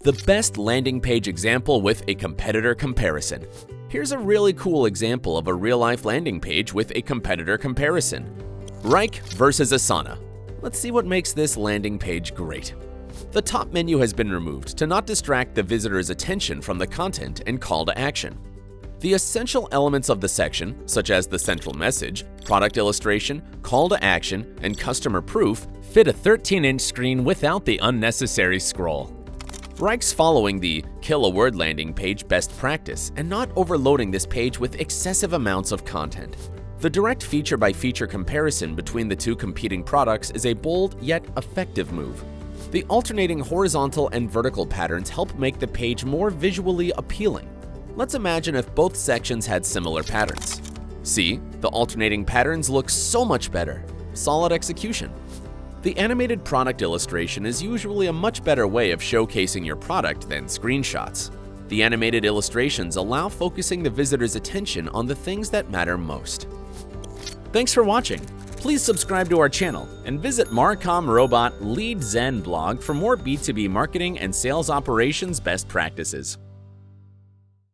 The best landing page example with a competitor comparison. Here's a really cool example of a real-life landing page with a competitor comparison. Wrike versus Asana. Let's see what makes this landing page great. The top menu has been removed to not distract the visitor's attention from the content and call to action. The essential elements of the section, such as the central message, product illustration, call to action, and customer proof, fit a 13-inch screen without the unnecessary scroll. Wrike's following the kill a word landing page best practice and not overloading this page with excessive amounts of content. The direct feature-by-feature comparison between the two competing products is a bold yet effective move. The alternating horizontal and vertical patterns help make the page more visually appealing. Let's imagine if both sections had similar patterns. See, the alternating patterns look so much better. Solid execution. The animated product illustration is usually a much better way of showcasing your product than screenshots. The animated illustrations allow focusing the visitor's attention on the things that matter most. Thanks for watching. Please subscribe to our channel and visit Marcom Robot Lead Zen blog for more B2B marketing and sales operations best practices.